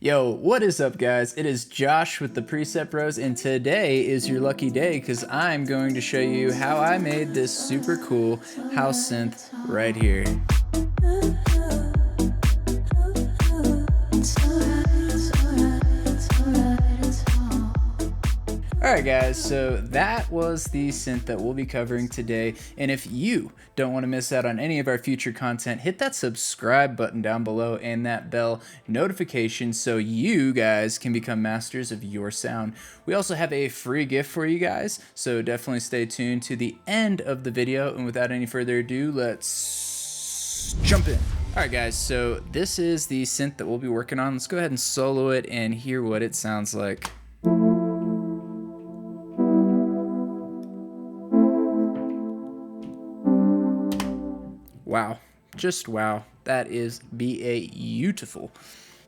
Yo, what is up, guys? It is Josh with the Preset Bros, and today is your lucky day because I'm going to show you how I made this super cool house synth right here. Alright guys, so that was the synth that we'll be covering today, and if you don't want to miss out on any of our future content, hit that subscribe button down below and that bell notification so you guys can become masters of your sound. We also have a free gift for you guys, so definitely stay tuned to the end of the video, and without any further ado, let's jump in. Alright guys, so this is the synth that we'll be working on. Let's go ahead and solo it and hear what it sounds like. Wow, just wow. That is beautiful.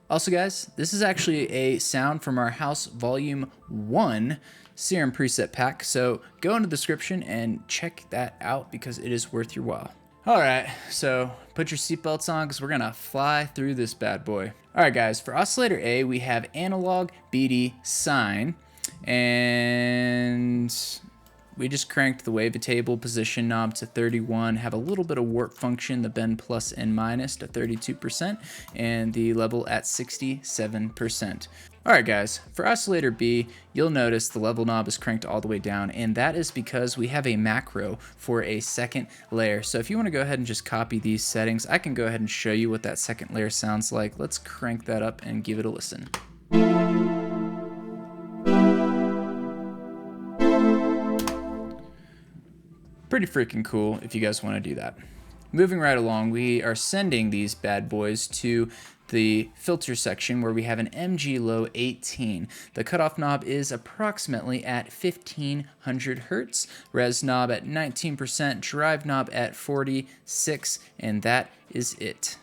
Also guys, this is actually a sound from our House Volume 1 Serum preset pack, so go in the description and check that out because it is worth your while. Alright, so put your seatbelts on because we're gonna fly through this bad boy. Alright guys, for oscillator A, we have analog, BD, sine, and we just cranked the wavetable position knob to 31, have a little bit of warp function, the bend plus and minus to 32%, and the level at 67%. Alright guys, for oscillator B, you'll notice the level knob is cranked all the way down, and that is because we have a macro for a second layer. So if you want to go ahead and just copy these settings, I can go ahead and show you what that second layer sounds like. Let's crank that up and give it a listen. Pretty freaking cool if you guys want to do that. Moving right along, we are sending these bad boys to the filter section where we have an MG low 18. The cutoff knob is approximately at 1500 Hertz, res knob at 19%, drive knob at 46, and that is it.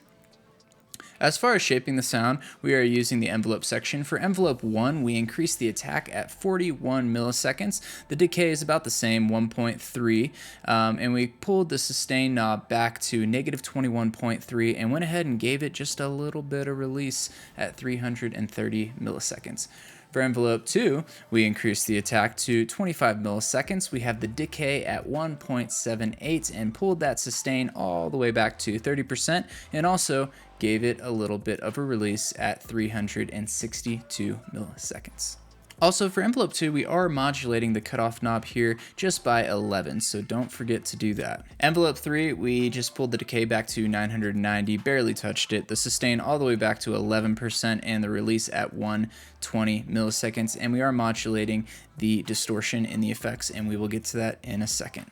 As far as shaping the sound, we are using the envelope section. For envelope 1, we increase the attack at 41 milliseconds. The decay is about the same, 1.3, and we pulled the sustain knob back to negative 21.3 and went ahead and gave it just a little bit of release at 330 milliseconds. For envelope 2, we increased the attack to 25 milliseconds. We have the decay at 1.78 and pulled that sustain all the way back to 30% and also gave it a little bit of a release at 362 milliseconds. Also, for envelope 2, we are modulating the cutoff knob here just by 11, so don't forget to do that. Envelope 3, we just pulled the decay back to 990, barely touched it, the sustain all the way back to 11%, and the release at 120 milliseconds, and we are modulating the distortion in the effects, and we will get to that in a second.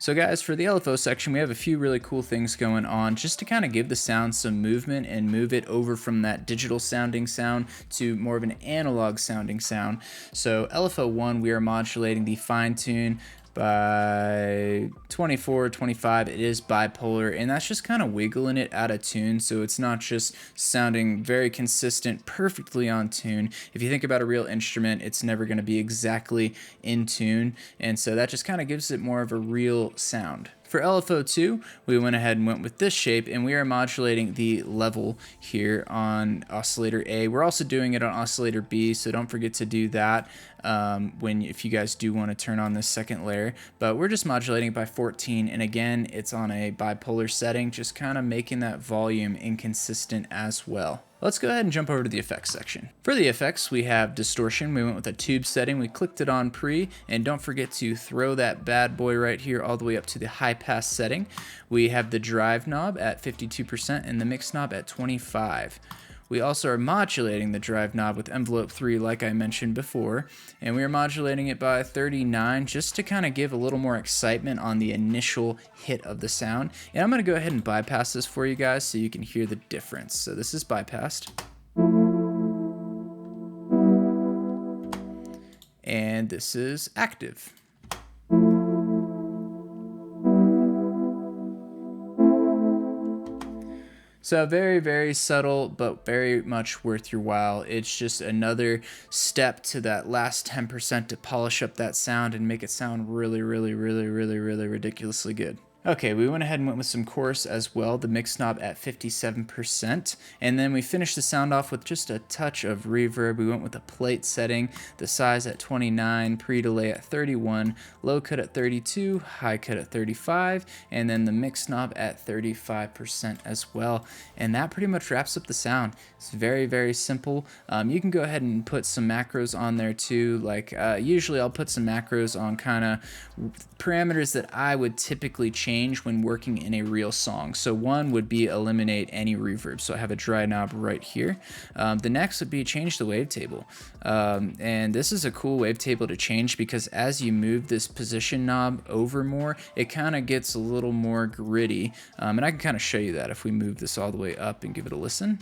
So guys, for the LFO section, we have a few really cool things going on just to kind of give the sound some movement and move it over from that digital sounding sound to more of an analog sounding sound. So LFO 1, we are modulating the fine tune by 24, 25, it is bipolar, and that's just kind of wiggling it out of tune, so it's not just sounding very consistent, perfectly on tune. If you think about a real instrument, it's never going to be exactly in tune, and so that just kind of gives it more of a real sound. For LFO 2, we went ahead and went with this shape, and we are modulating the level here on oscillator A. We're also doing it on oscillator B, so don't forget to do that if you guys do want to turn on this second layer. But we're just modulating it by 14, and again, it's on a bipolar setting, just kind of making that volume inconsistent as well. Let's go ahead and jump over to the effects section. For the effects, we have distortion. We went with a tube setting. We clicked it on pre, and don't forget to throw that bad boy right here all the way up to the high pass setting. We have the drive knob at 52% and the mix knob at 25. We also are modulating the drive knob with envelope 3 like I mentioned before, and we are modulating it by 39 just to kind of give a little more excitement on the initial hit of the sound. And I'm going to go ahead and bypass this for you guys so you can hear the difference. So this is bypassed. And this is active. So very, very subtle, but very much worth your while. It's just another step to that last 10% to polish up that sound and make it sound really, really, really, really, really ridiculously good. Okay, we went ahead and went with some chorus as well, the mix knob at 57%, and then we finished the sound off with just a touch of reverb. We went with a plate setting, the size at 29, pre-delay at 31, low cut at 32, high cut at 35, and then the mix knob at 35% as well. And that pretty much wraps up the sound. It's very, very simple. You can go ahead and put some macros on there too. Like usually I'll put some macros on kind of parameters that I would typically change when working in a real song. So one would be eliminate any reverb. So I have a dry knob right here. The next would be change the wavetable. And this is a cool wavetable to change because as you move this position knob over more, it kind of gets a little more gritty. And I can kind of show you that if we move this all the way up and give it a listen.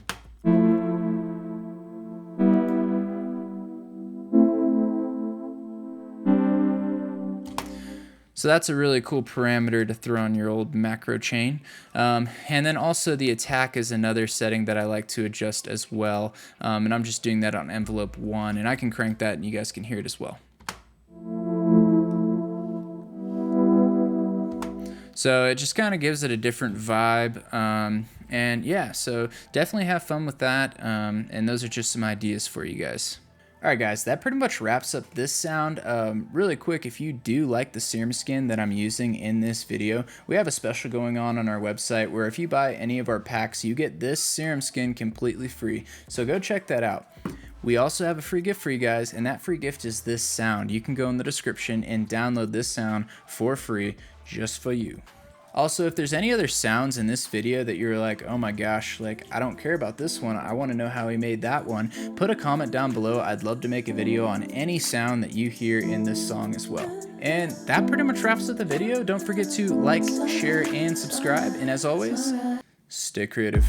So that's a really cool parameter to throw on your old macro chain. And then also the attack is another setting that I like to adjust as well. And I'm just doing that on envelope 1, and I can crank that and you guys can hear it as well. So it just kind of gives it a different vibe. And yeah, so definitely have fun with that. And those are just some ideas for you guys. Alright guys, that pretty much wraps up this sound. Really quick, if you do like the Serum skin that I'm using in this video, we have a special going on our website where if you buy any of our packs, you get this Serum skin completely free. So go check that out. We also have a free gift for you guys, and that free gift is this sound. You can go in the description and download this sound for free just for you. Also, if there's any other sounds in this video that you're like, oh my gosh, like I don't care about this one, I want to know how he made that one, put a comment down below. I'd love to make a video on any sound that you hear in this song as well. And that pretty much wraps up the video. Don't forget to like, share, and subscribe. And as always, stay creative.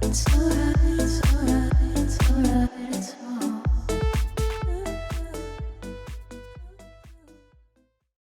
It's